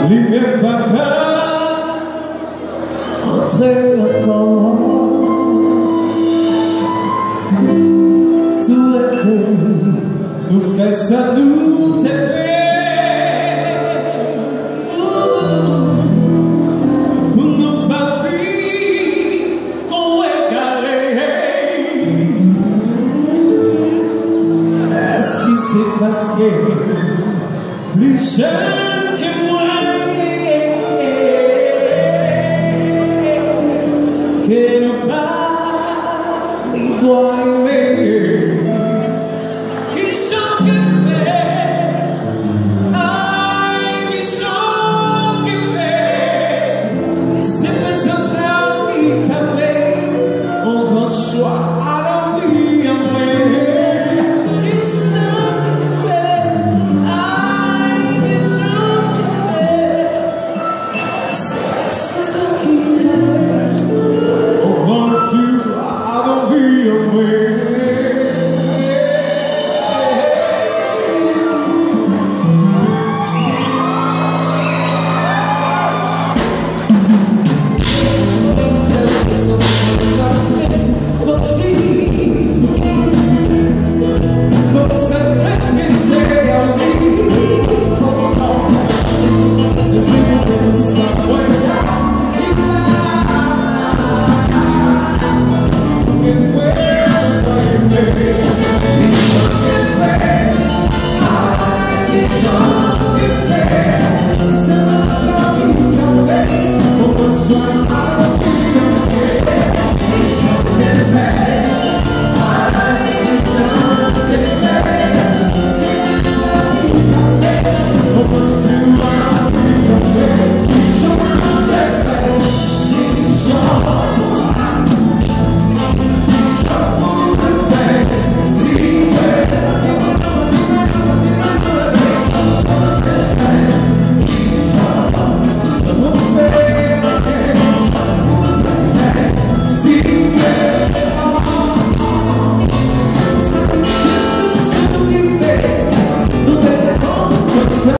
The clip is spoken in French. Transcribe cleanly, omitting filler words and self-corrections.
il n'est pas qu'à entrer encore. Tout l'été nous fait ça, nous t'aimer. Pour nous pas vivre qu'on est carré. Est-ce qui s'est passé plus jeune que moi? Que nous pas, il doit aimer. Qui chante que fait, aïe, qui chante que fait. C'est pas sincère, il calme, on grand choix à la vie, qui chante que fait, aïe, qui chante que fait. C'est sincère qui calme, on grand tu à la vie, It's all